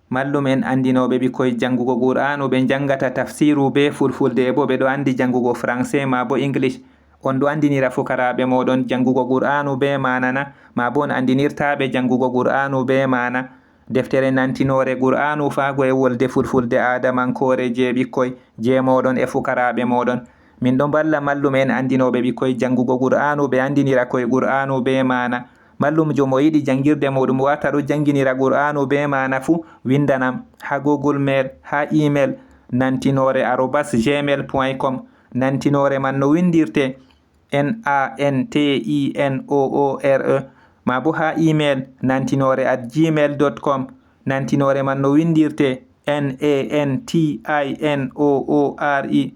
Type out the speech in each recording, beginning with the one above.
mallum en andinoɓe ɓikkoy jangugo qur'anu ɓe jangata tafsiru be fulfulde bo ɓe ɗo andi jangugo français ma bo english. On ɗo andinira fukaraɓe moɗon jangugo qur'anu be manana ma bo on andinirtaɓe jangugo qur'anu be mana. Deftere nantinore qur'anu fago e wolde fulfulde adamankore je ɓikkoy je moɗon e fukaraɓe moɗon. Min ɗon balla mallum en andinoɓe ɓikkoy jangugo qur'anu ɓe andinira koye qur'anu be mana. Mallum jo mo yiɗi jangirde moɗum wata ɗo janginira qur'anu be mana fu windanam ha Google Mail, ha email nantinore@gmail.com. nantinore man no windirte NANTINOORE ma bo ha email nantinore@gmail.com. nantinore man no windirte NANTINOORE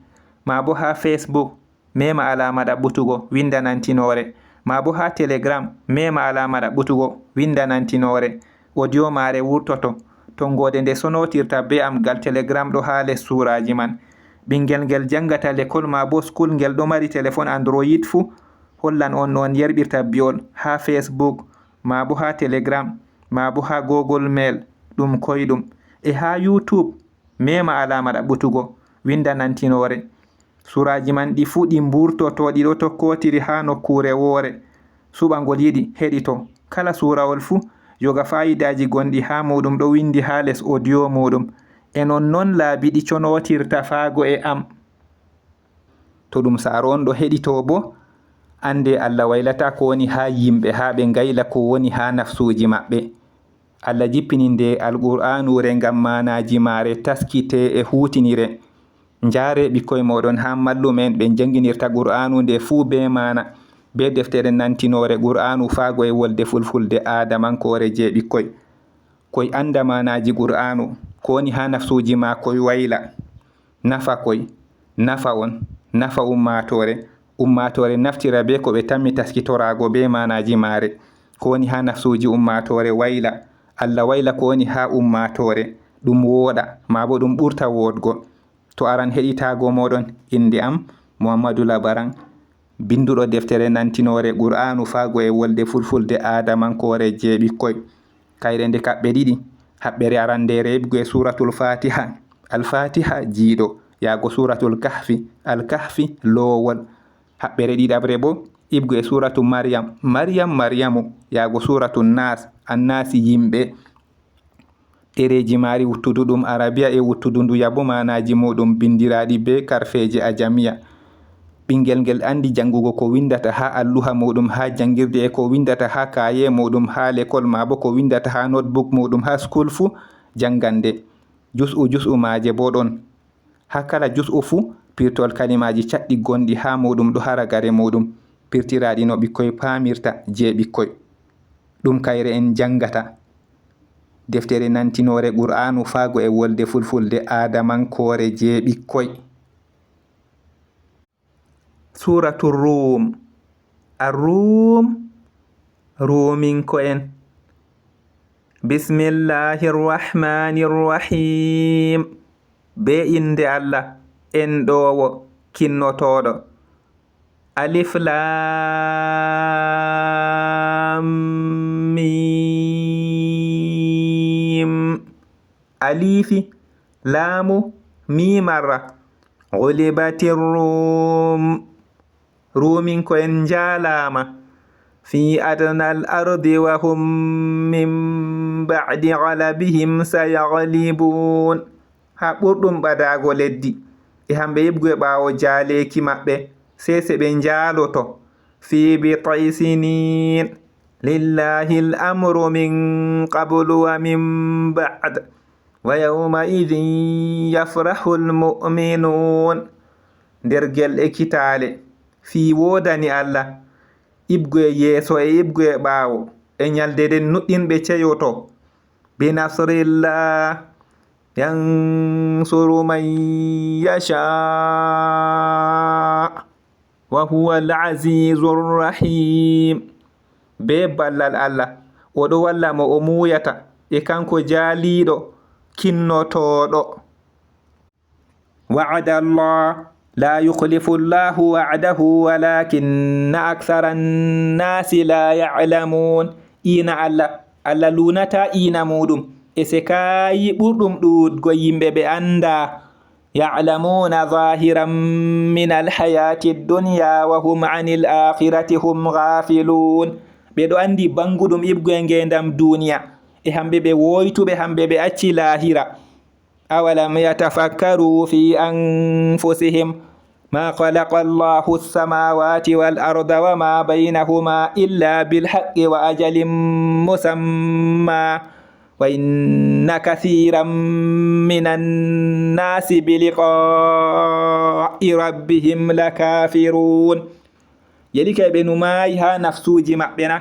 ma bo ha Facebook mema alama ɗaɓɓutugo winda nantinore, ma bo ha Telegram mema alama ɗaɓɓutugo winda nantinore. Audio mare wurtoto tongode nde sonotirta be am gal Telegram ɗo ha les suraji man. Ɓingel ngel jangata l'école ma bo school ngel ɗo mari téléphone Android fu hollan on non yerbirta biol ha Facebook ma bo ha Telegram ma bo ha Google Mail ɗum koyɗum. E ha YouTube mema alama ɗaɓɓutugo winda nantinore. Suraji man ɗi fu ɗi mburtoto ɗi ɗo tokkotiri ha nokkure wore. Suɓangol yiɗi heɗito kala surawol fu yoga fayidaji gonɗi ha muɗum ɗo windi ha les audio muɗum. E non laabi ɗi conotirta fago e am. To ɗum saro on ɗo heɗito bo ande Allah waylata ko woni ha yimɓe ha ɓe ngayla ko woni ha nafsuji maɓɓe. Allah jippininde alqur'anure ngam manaji mare taskite e hutinire. Njare ɓikkoy moɗon ha mallumen ɓe janginirta qur'anu nde fu be mana be deftere nantinore qur'anu fago e wolde fulfulde adamankore je ɓikkoy. Koy anda manaji qur'anu ko woni ha nafsuji ma koy wayla nafa koy, nafa on, nafa ummatore naftira be ko ɓe tammi taskitorago be manaji mare ko woni ha nafsuji ummatore wayla. Allah wayla ko woni ha ummatore ɗum woɗa ma bo ɗum ɓurta wodgo. To aran heɗitago moɗon inde am Muhammadu Labaran, binduɗo deftere nantinore qur'anu fago e wolde fulfulde adamankore je ɓikkoy. Kayre nde kaɓɓe ɗiɗi. Haɓɓere arandere hebgo suratul Fatiha, al-Fatiha jiiɗo yago suratul Kahfi, al-Kahfi lowol. Haɓɓere ɗiɗabre bo ibgo e suratu Maryam, Maryamu yago suratul Nas, annasi yimɓe. Ɗereji mari wuttudu ɗum Arabia e wuttudu ndu yabo manaji muɗum bindiraɗi be karfeje ajamiya. Ɓingel ngel andi jangugo ko windata ha alluha muɗum ha jangirde e ko windata ha kaye muɗum ha l'école ma bo ko windata ha notebook muɗum ha school fu jangande. Jus'u maje bo ɗon. Ha kala jus'u fu pirtol kalimaji caɗɗi gonɗi ha muɗum ɗo haragare muɗum pirtiraɗi no ɓikkoy pamirta je ɓikkoy. Ɗum kayre en jangata. Deftere nantinore qur'anu fago e wolde fulfulde adamankore je ɓikkoy. Suratul Rum. Ar-Rum ruminko en. Bismillahirrahmanirrahim. Be inde Allah en ɗowo kinnotoɗo. Alif Lam Mim. Alifi lamu mimarra. Ghulibatir Rum. Rumin ko en jalama fi adnal ardi wa hum min ba'di ghalabihim sayaghlibun. Ha ɓurɗum ɓadago leddi e hamɓe yibgu e ɓawo jaleki maɓɓe sese ɓe jaloto. Fi bitai sinin lillahi al-amru min qablu wa min ba'd wa yawma idhin yafrahu al-mu'minun. Nder gel e kitale fi wodani Allah ibgu e yeeso e ibgu e ɓawo e nyalde den nuɗɗinɓe ceyoto. Bi nasrillah yansuru man yasha wa huwa al-azizur rahim. Be ballal Allah oɗo walla mo o muyata e kanko jaliɗo kinnotoɗo. Wa'ada Allah la yukhlifu Allahu wa'dahu walakinna akthara an-nasi la ya'lamun. Ina Allah lunata ina muɗum e se kayi ɓurɗum ɗuɗgo yimɓe ɓe anda ya'lamuna zahiran min alhayati dunya wa hum anil akhirati hum ghafilun. ɓeɗo andi banguɗum ibgoye ngendam duniya e hamɓe ɓe woytuɓe hamɓe ɓe acci lahira. awalam yatafakkaru fi anfusihim ma khalaqa Allahu as-samawati wal arda wa ma baynahuma illa bil haqqi wa ajalin musamma wa inna kathiran minan nasi bi liqa'i rabbihim lakafirun. yeli kay ɓe numayi ha nafsuji maɓɓe na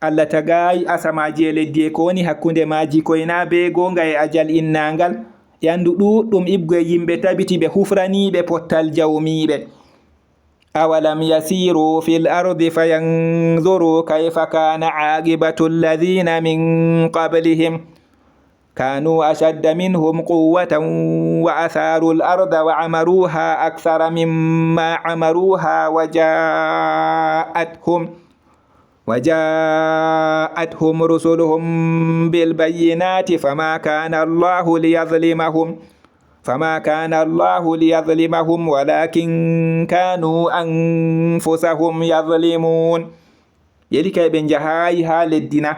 Allah tagayi asamaji e leddi e ko woni hakkunde maji koyna be gonga e ajal innangal e andu ɗuɗɗum ibgoye yimɓe tabiti ɓe hufraniɓe pottal jawmiɓe. awalam yasiru fil ardi fayanzuru kayfa kana aqibatu alladhina min qablihim kanu ashadda minhum quwwatan wa atharu al-arda wa amaruha akthara mimma amaruha وجاءتهم رسلهم بالبينات فما كان الله ليظلمهم ولكن كانوا أنفسهم يظلمون. yeli kay ɓe jahayi ha leddina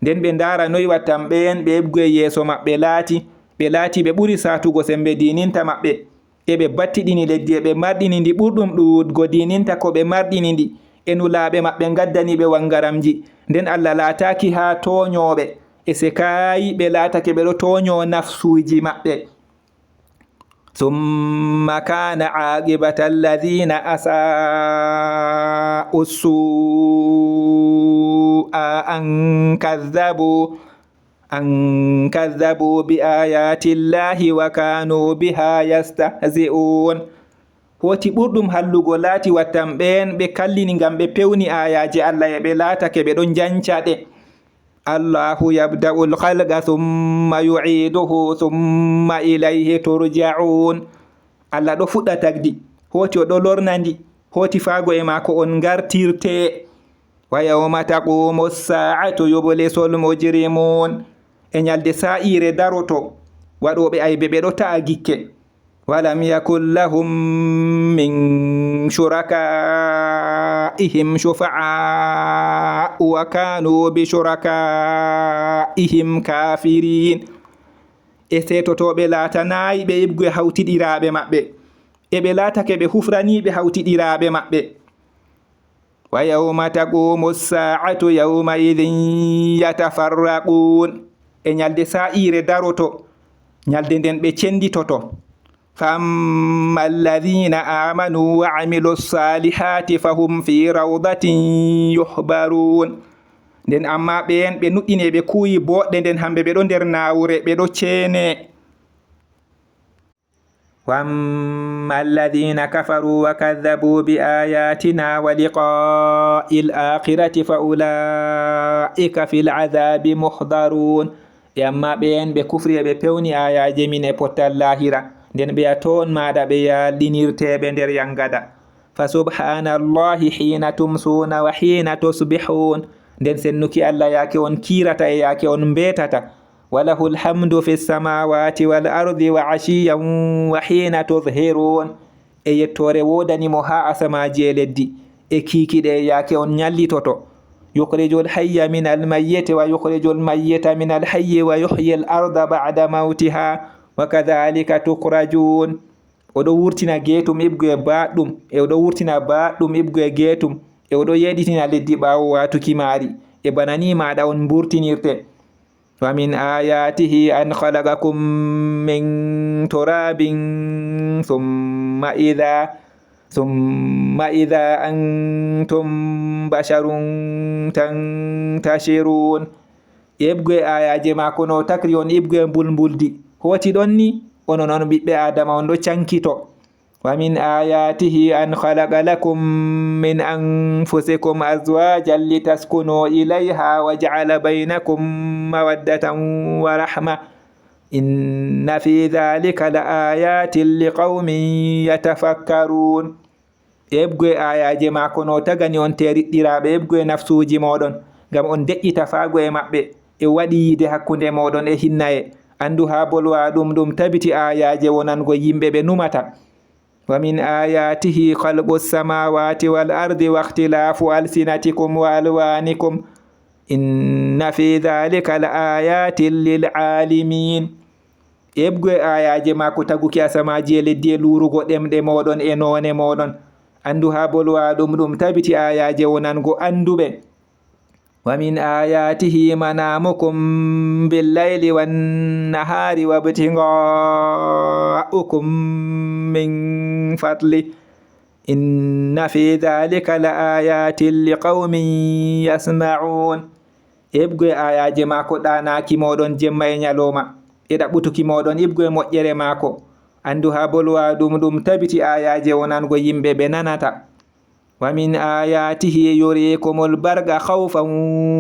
nden ɓe ndara noyi wattan ɓen ɓe ebgoye yeeso maɓɓe laati ɓe ɓuri satugo sembe dininta maɓɓe e ɓe battiɗini leddi e ɓe marɗini ndi ɓurɗum ɗuɗgo dininta ko ɓe marɗini ndi e nulaɓe maɓɓe gaddani ɓe wangaramji. nden Allah laataki ha toñoɓe e se kayi ɓe laatake ɓe ɗo toño nafsuji maɓɓe. summa kana aqibata alladhina asa'u su'a an kazzabu bi ayati llahi wa kanu biha yastahzi'un. hoti ɓurɗum hallugo laati wattan ɓen ɓe kallini ngam ɓe pewni ayaji Allah e ɓe laatake ɓe ɗon jancaɗe. Allahu yabda'u al-khalqa thumma yu'iduhu thumma ilayhi turja'un. Allah ɗo fuɗɗa tagdi hoti o ɗo lornandi hoti faago e maako on gartirte. wa yawma taqumu as-sa'atu yublisu al-mujrimun. e nyalde sa'ire daroto waɗoɓe aybe ɓe ɗo ta'a gikke. walam yakun lahum min shuraka'ihim shufa'a wa kanu bi shuraka'ihim kafirin. e setotoɓe laatanayi ɓe ibgoye hawtiɗiraɓe maɓɓe e ɓe laatake ɓe hufraniɓe hawtiɗiraɓe maɓɓe. wa yawma taqumu as-sa'atu yawma idhin yatafarraqun. e nyalde sa'ire daroto nyalde nden ɓe cenditoto. فأما الذين آمنوا وعملوا الصالحات فهم في روضة يحبرون. nden amma ɓen ɓe nuɗɗine ɓe kuuyi boɗɗe nden hamɓe ɓe ɗo nder nawure ɓe ɗo ceene. وأما الذين كفروا وكذبوا بآياتنا ولقاء الآخرة فأولئك في العذاب محضرون. e amma ɓen ɓe kufri e ɓe pewni ayaje min e pottal lahira nden ɓe a toon maɗa ɓe yalɗinirteɓe nder yangada. fa subhanallahi hina tumsuna wa hina tusbihun. nden sennuki Allah yake on kirata e yake on betata. walahul hamdu fi samawati wal ardi wa ashiyan wa hina tuzhirun. e yettore wodanimo ha asamaji e leddi e kikiɗe e yake on nyallitoto. yukhrijul hayya min al mayyiti wa yukhrijul mayyita min al hayyi wa yuhyi al arda ba'da mawtiha wa kadhalika tukhrajun. oɗo wurtina geetum ibgoye baɗɗum e oɗo wurtina baɗɗum ibgoye geetum e oɗo yeɗitina leddi ɓawo watuki maari e banani maɗa on burtinirte. wa min ayatihi an khalaqakum min turabin thumma idha antum basharun tantashirun. ibgoye ayaje mako no takri on ibgoye mbulmbuldi hoti ɗon ni ono noon ɓiɓɓe adama on ɗo cankito. wa min ayatihi an khalaqa lakum min anfusikum azwajan litaskunu ilayha wa ja'ala baynakum mawaddatan wa rahma inna fi dhalika la ayatin liqaumin yatafakkarun. ebgoye ayaje mako no tagani on teriɗɗiraɓe ebgoye nafsuji moɗon ngam on deƴƴita faago e maɓɓe e waɗi yiide hakkunde moɗon e hinnaye. Andu ha bolwa ɗum tabiti ayaje wonango yimɓe ɓe numata. wa min ayatihi khalqu samawati wal ardi wa ikhtilafu alsinatikum wa alwanikum inna fi dhalika la ayatin lil alimin. ebgoye ayaje mako taguki asamaji e leddi e lurugo ɗemɗe moɗon e none moɗon. andu ha bolwa ɗum tabiti ayaje wonango anduɓe. wa min ayatihi manamukum billayli wannahari wabtigaukum min fadli inna fi dhalika la ayatin liqaumin yasma'un. ebgoye ayaje mako ɗanaki moɗon jemma e ñaloma e ɗaɓɓutuki moɗon ibgoye moƴƴere mako. andu ha bolwa ɗum tabiti ayaje wonango yimɓe ɓe nanata. wa min ayatihi yurikumul barqa khawfan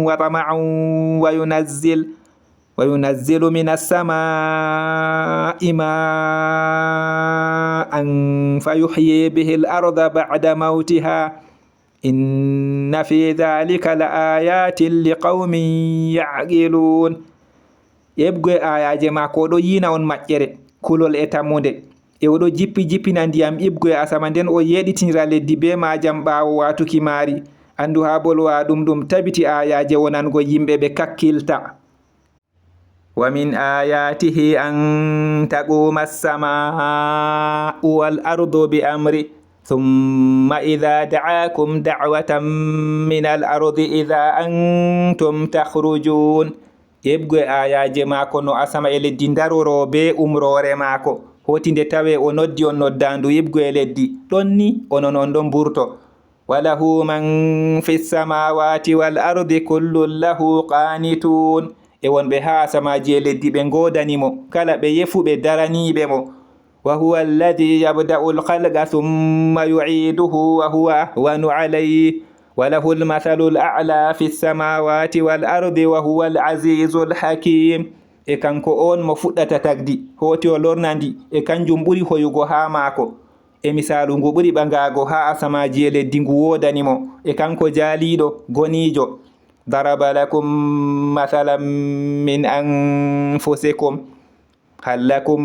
wa tama'an wa yunazzilu minas samaa'i ma'an fayuhyi bihil arda ba'da mawtiha inna fi dhalika la ayatin liqaumin ya'qilun. ebgoye ayaje mako ɗo yina on maƴƴere kulol e tammude e oɗo jippina ndiyam ibgoye asama nden o yeɗitira leddi be majam ɓawo watuki maari. andu ha bolwa ɗum tabiti ayaje wonango yimɓe ɓe kakkilta. wa min ayatihi an taquma as-samaa'u wal ardu bi amri thumma idha da'akum da'watan min al ardi idha antum takhrujun. ebgoye ayaje mako no asama e leddi daroro be umrore mako hoti nde tawe o noddi on noddandu ibgoye leddi ɗon ni onon on ɗon burto. walahu man fi samawati wal ardi kullun lahu qanitun. e wonɓe ha asamaji e leddi ɓe godanimo kala ɓe yefuɓe daraniɓe mo. wa huwa alladhi yabda'u al-khalqa thumma yu'iduhu wa huwa ahwanu alayhi walahu al-mathalu al-a'la fi samawati wal ardi wa huwa al-azizu al-hakim. e kanko on mo fuɗɗata tagdi hoti o lornandi e kanjum ɓuri hoyugo ha maako. e misalu ngu ɓuri ɓangago ha asamaji e leddi ngu wodanimo e kanko jaaliɗo gonijo. daraba lakum mathalan min anfusikum hal lakum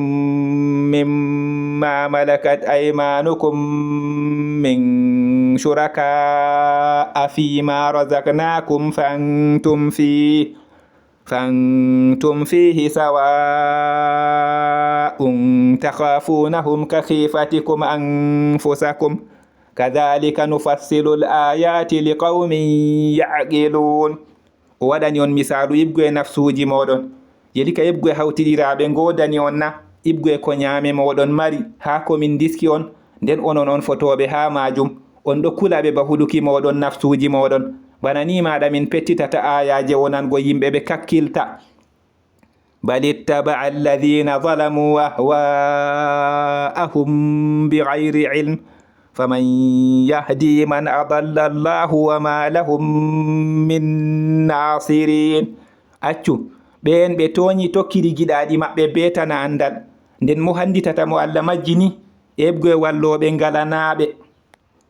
mimma malakat aymanukum min shuraka fima razaqnakum فأنتم فيه سواء تخافونهم كخيفتكم أنفسكم كذلك نفصل الآيات لقوم يعقلون. وداني on misalu ibgoye nafsuji moɗon yelika ibgoye hawtidiraɓe godani on na ibgoye ko ñaame moɗon mari ha komin diski on nden onon on fotoɓe ha majum on ɗo kulaɓe ba huɗuki moɗon nafsuji moɗon. bana ni maɗa min pettitata ayaje wonango yimɓe ɓe kakkilta. bal ittaba'a alladhina zalamu ahwa'ahum bighayri ilm faman yahdi man adalla Allahu wa ma lahum min nasirin. accu ɓen ɓe toñi tokkiri giɗaɗi maɓɓe be tana andal nden mo handitata mo Allah majjini ebgoye walloɓe ngalanaɓe.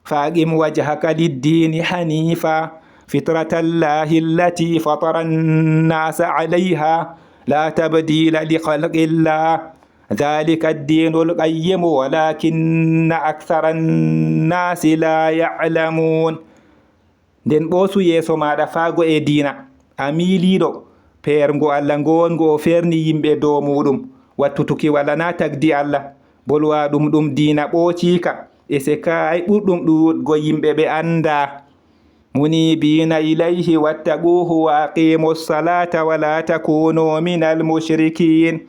faqim wajhaka lid-dini hanifa fitrata Allahi allati fatara an-nasa 'alayha la tabdila li khalqillah dhalika ad-dinu al-qayyim walakinna akthara an-nasi la ya'lamun. nden ɓoosu yeeso maɗa faago e diina a miiliɗo peergo Allah ngongo o ferni yimɓe dow muɗum wattutuki wala na tagdi Allah bolwa ɗum diina ɓoocika e se kay ɓurɗum ɗuɗgo yimɓe ɓe anda. munibina ilayhi wattaquhu wa aqimu salata wala takunu minal mushrikin.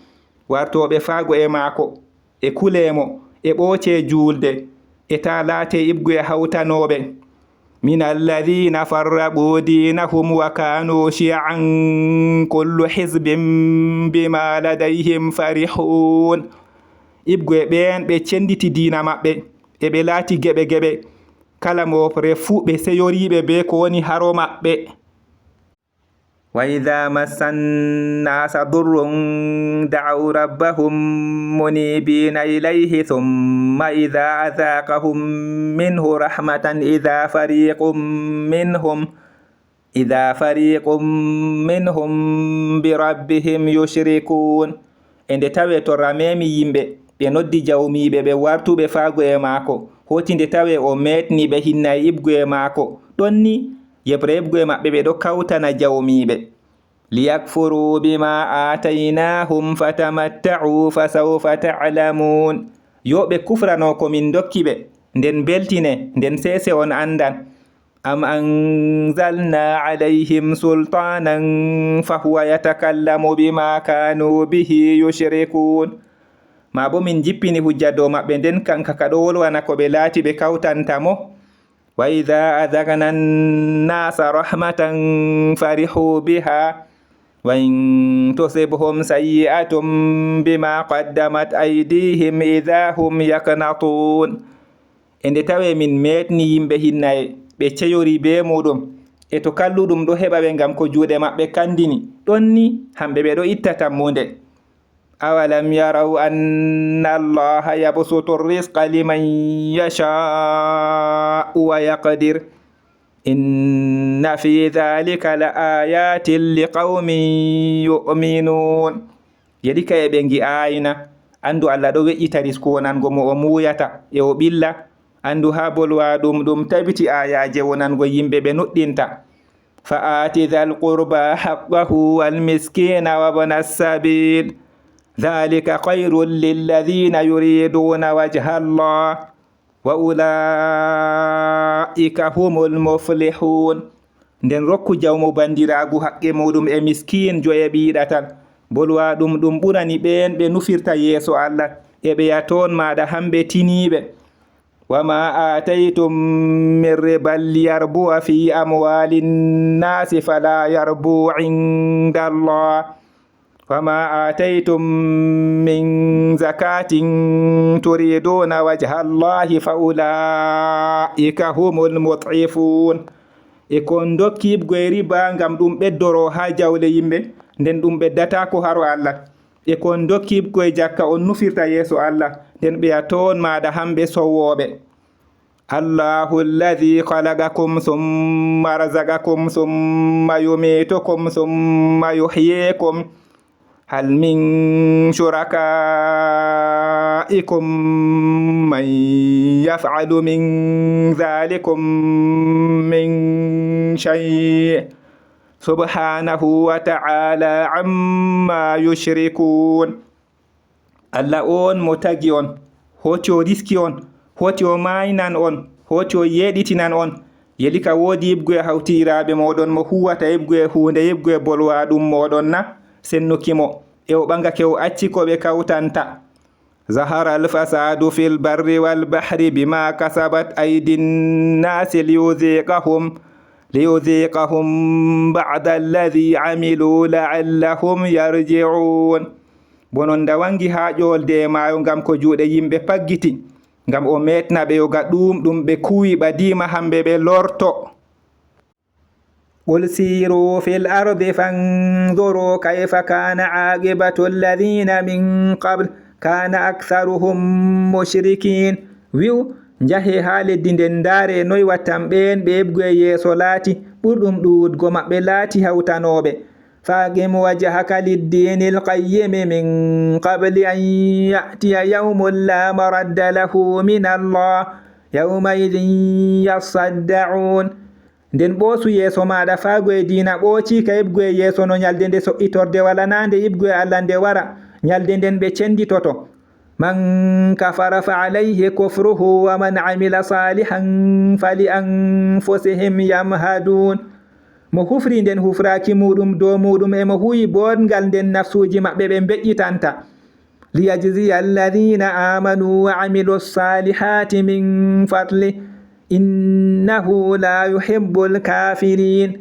wartoɓe faago e maako e kulemo e ɓooce julde e ta laate ibgoye hawtanoɓe. min alladhina farraqu dinahum wa kanu shi'an kullu hizbin bima ladayhim farihun. ibgoye ɓen ɓe cenditi diina maɓɓe e ɓe laati geɓe kala mofre fuu ɓe seyoriɓe be ko woni haro maɓɓe. wa idha massan nasa durrun da'u rabbahum munibina ilayhi thumma idha adhaqahum minhu rahmatan idha fariqum idha fariqum minhum birabbihim yushrikun. Ende tawe to ramemi yimbe be noddi jawmibe be wartube faago e maako, hoti nde tawe o metni be hinnay ibgu e maako, donni yebre ibgu e mabbe be do kawtana jawmibe. liyakfuru bima atainahum fatamatta'u fasawfa ta'lamun. yo be kufrano ko min dokki be nden beltine nden sese on andan. am anzalna alayhim sultanan fahuwa yatakallamu bima kanu bihi yushrikun. ma bo min jippini hujja dow maɓɓe nden kanka ka ɗo wolwana ko ɓe laati ɓe kawtantamo. wa idha adhaqna nnasa rahmatan farihu biha wa in tusibhum sayyi'atun bima qaddamat aydihim idha hum yaqnatun. ende tawe min metni yimɓe hinnaye ɓe ceyori be muɗum e to kalluɗum ɗo heɓa ɓe ngam ko juuɗe maɓɓe kandini, ɗonni hamɓe ɓe ɗo itta tammude. awalam yaraw anna allaha yabsutu rizqa liman yasha'u wa yaqdir inna fi dhalika la ayatin liqaumin yu'minun. yedi kaye ɓe gi'ayina andu Allah ɗo weƴƴita risku wonango mo o muyata e o ɓilla, andu ha bolwa ɗum tabiti ayaje wonango yimɓe ɓe nuɗɗinta. fa ati dhal qurba haqqahu wal miskina wa ibna as-sabil dhalika khayrun lilladhina yuriduna wajha Allah wa ulaika humul muflihun. nden rokku jawmo bandiragu haqqe muɗum e miskin jo e ɓiɗa tan, bolwa ɗum ɓurani ɓen ɓe nufirta yeeso Allah e ɓe yaton maɗa hamɓe tiniɓe. wama ataytum min riban liyarbu'a fi amwalin nasi fala yarbu inda Allah wama ataytum min zakatin turiduna wajha Allahi fa ulaika humul mut'ifun. e kon dokki ibgoye riba ngam ɗum ɓeddoro ha jawle yimɓe nden ɗum ɓeddata ko haro Allah. e kon dokki ibgoye jakka on nufirta yeeso Allah nden ɓe toon maɗa hamɓe sowoɓe. Allahu alladhi khalaqakum thumma razaqakum thumma yumitukum thumma yuhyikum hal min shurakaikum man yaf'alu min dhalikum min shay' subhanahu wa ta'ala amma yushrikun. Allah on mo tagi on, hoti o riski on, hoti o maynan on, hoti o yeɗitinan on. yeli ka woodi yibgoye hawtiraɓe moɗon mo huwata yibgoye hunde yibgoye bolwa ɗum moɗon na sennukimo e o ɓangake o acci ko ɓe kawtanta. zahara alfasadu fil barri wal bahri bima kasabat aydin nasi liyudhiqahum ba'da alladhi amilu la'allahum yarji'un. bonon da wangi ha ƴolde e maayo ngam ko juuɗe yimɓe paggiti, ngam o metna ɓe yoga ɗum ɓe kuwi ɓadima hamɓe ɓe lorto. qul siru fil ardi fanzuru kayfa kana aqibatu alladhina min qabl kana aktharuhum mushrikin. wi'u njahe ha leddi nden ndaare noy wattan ɓen ɓe heɓgoye yeeso laati ɓurɗum ɗuɗgo maɓɓe laati hawtanoɓe. faqim wajhaka liddinil qayyimi min qabli an ya'tiya yawmun la maradda lahu min Allah yawmaidhin yasadda'un. nden ɓoosu yeeso maɗa faago e diina ɓooci ka heɓgoye yeeso no nyalde nde so'itorde wala nande ibgoye Allah nde wara nyalde nden ɓe cenditoto. man kafara fa alayhi kufruhu wa man amila salihan fali anfusihim yamhadun. mo hufri nden hufraki muɗum dow muɗum e mo huwi bodngal nden nafsuji maɓɓe ɓe beƴƴitanta. liyajziya alladhina amanu wa amilu salihati min fadli innahu la yuhibbul kafirin.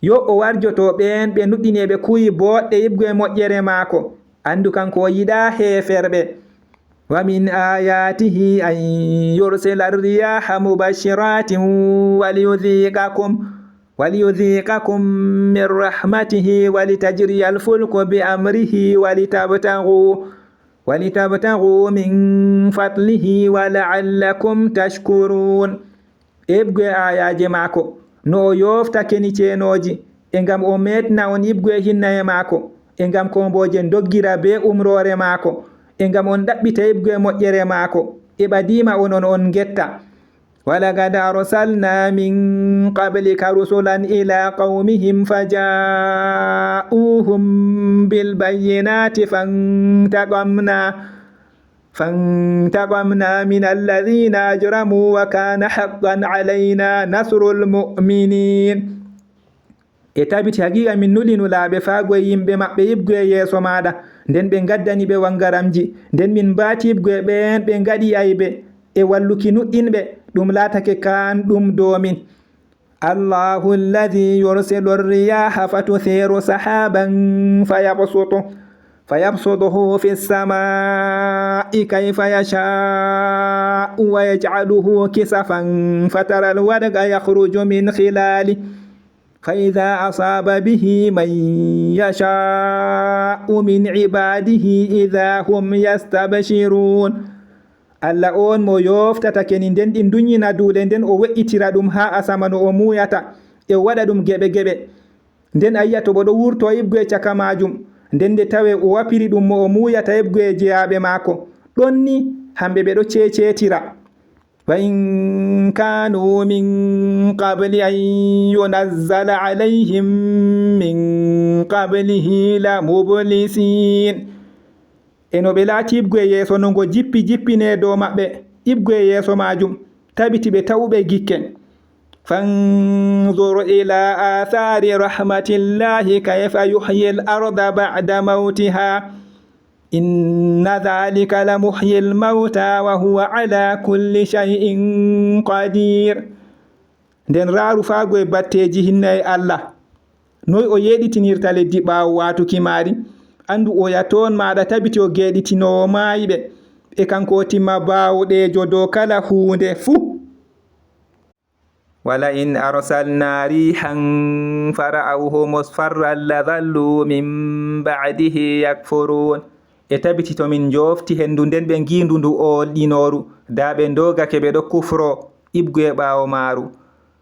yo o warjoto ɓen ɓe nuɗɗineɓe kuwi boɗɗe yibgoye moƴƴere maako, andu kanko o yiɗa heferɓe. wa min ayatihi an yursila ar-riyaha mubashiratin waliyudhiqakum min rahmatihi walitajriya al-fulku bi amrihi walitabtaghu min fadlihi wa la'allakum tashkurun. ebgoye ayaje maako no o yoftake ni ceenoji e ngam o metna on yibgu hinna e maako e ngam komboje doggira be umrore maako e ngam on dabbita yibgu moƴƴere maako e badima on getta. ولقد أرسلنا من قبلك رسلا إلى قومهم فجاءوهم بالبينات فانتقمنا من الذين أجرموا وكان حقا علينا نصر المؤمنين. e tabiti haqiqa min nulinu laaɓe faago e yimɓe maɓɓe yibgu e yeeso maɗa nden ɓe gaddani ɓe wangaramji nden min mbaati yibgu e ɓen ɓe gaɗi aybe e walluki nuɗɗinɓe ɗum laatake kan ɗum domin. allahu alladi yursilu riyaha fatuthiru sahaban fayabsutuhu fi samai kayfa yashau wa yaj'aluhu kisafan fatara alwadqa yakhruju min khilali فإذا أصاب به من يشاء من عباده إذا هم يستبشرون. Allah on mo yoftata keni nden ɗi dunyina duule nden o we'itira ɗum ha asama no o muyata e waɗa ɗum geɓe nden ayiya to bo ɗo wurto yibgu e caka majum nden nde tawe o wapiri ɗum mo o muyata yibgu e jeyaɓe maako ɗon ni hamɓe ɓe ɗo cecetira. وإن كانوا من قبل أن ينزل عليهم من قبله لمبلسين. eno ɓe laati yibgu e yeeso no ngo jippine dow maɓɓe yibgu e yeeso majum tabiti ɓe tawɓe gikke. fanzur ila athari rahmatillahi kayfa yuhyi al-arda ba'da mawtiha inna dhalika la muhyil mauta wa huwa ala kulli shay'in qadir. nden raaru faago e batteji hinna e Allah noy o yeɗitinirta leddi ɓaawo watuki maari andu o yaton maɗa tabiti o geɗitinowo maayiɓe e kanko o timma baawɗejo dow kala hunde fuu. wala in arsalna rihan fara'awhu musfarran la dhallu min ba'dihi yakfurun. e tabiti to min jofti hendu nden ɓe ngindu ndu o ɗinoru da ɓe dogake ɓe ɗo kufro ibgu e ɓaawo maaru.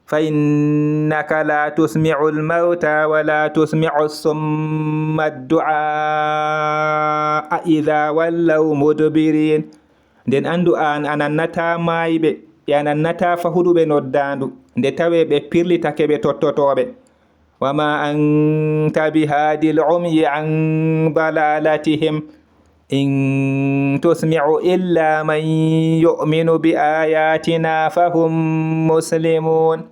fa innaka la tusmi'u al-mauta wa la tusmi'u as-summa ad-du'a idha wallaw mudbirin. nden andu an anannata maayiɓe e anannata fahuɗuɓe noddandu nde tawe ɓe pirlitake ɓe tottotoɓe. wama anta bihadi al-umyi an dalalatihim in tusmi'u illa man yu'minu bi ayatina fahum muslimun.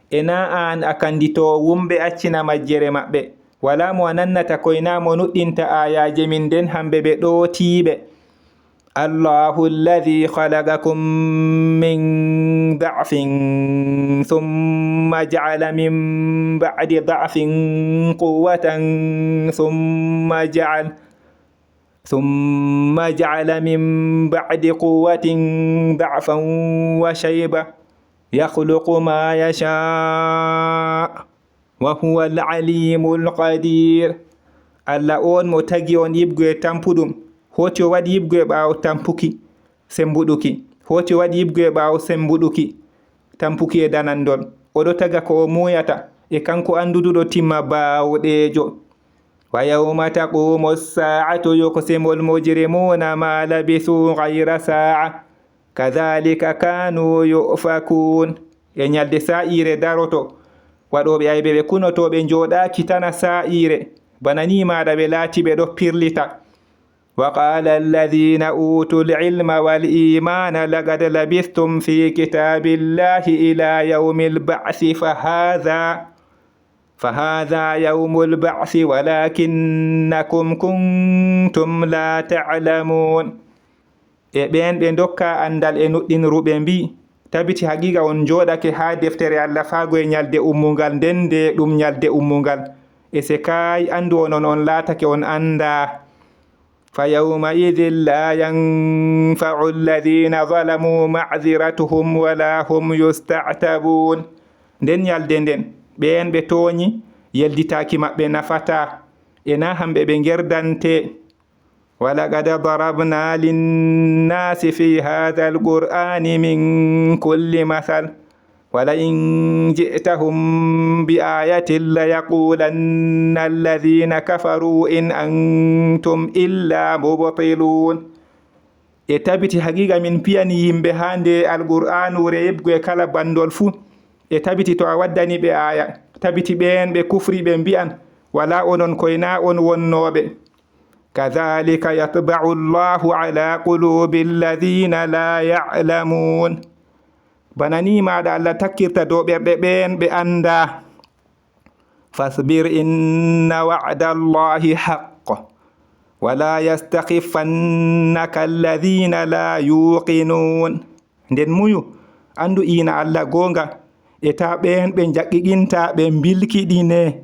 ena an akandito wumɓe accina majjere maɓɓe wala mo anannata koyna mo nuɗɗinta ayaje min nden hamɓe ɓe ɗootiɓe. allahu alladhi khalaqakum min da'fin thumma ja'ala min ba'di da'fin quwwatan ثم جعل من بعد قوة ضعفا وشيبة يخلق ما يشاء وهو العليم القدير. Allah on mo tagi on yibgu e tampudum hoti o waɗi yibgu e ɓaawo tampuki sembuɗuki hoti o waɗi yibgu e ɓaawo sembuɗuki tampuki e danandol oɗo taga ko o muyata e kanko anduduɗo timma baawɗejo. wa yawma taqumu as-sa'atu yuqsimu al-mujrimuna ma labithu ghayra sa'a kadhalika kanu yufakun. e nyalde sa'ire daroto waɗoɓe aybe ɓe kunotoɓe joɗaki tana sa'ire bana ni maɗa ɓe laati ɓe ɗo pirlita. wa qala alladhina utul ilma wal imana laqad labithtum fi kitabillahi ila yawmil ba'thi فهذا يوم البعث ولكنكم كنتم لا تعلمون. e ɓen ɓe dokka andal e nuɗɗinruɓe mbi tabiti haqiqa on joɗake ha deftere Allah faago e nyalde ummungal nden nde ɗum nyalde ummungal e se kay andu onon on laatake on anda. fa yawma idhin la yanfa'u alladhina zalamu ma'dhiratuhum wala hum yusta'tabun. nden nyalde nden ɓen ɓe tooñi yelditaki maɓɓe nafata ena hamɓe ɓe gerdante. walaqad darabna linnasi fi hadha alqur'ani min kulli mathal ولئن جئتهم بآية ليقولن الذين كفروا إن أنتم إلا مبطلون e tabiti haqiqa min piyani yimbe hande alqur'anu reebgo e kala bandol fu e tabiti to a waddani be aya tabiti ben be kufri be mbi'an wala onon koyna on wonnobe kadhalika yatba'u Allahu ala qulubi alladhina la ya'lamun banani maada Allah takkirta do berde ben be anda fasbir inna wa'da Allahi haqq wala yastakhifannaka alladhina la yuqinun nden muyu andu ina Allah gonga e ta ben be jakkiginta be bilkidine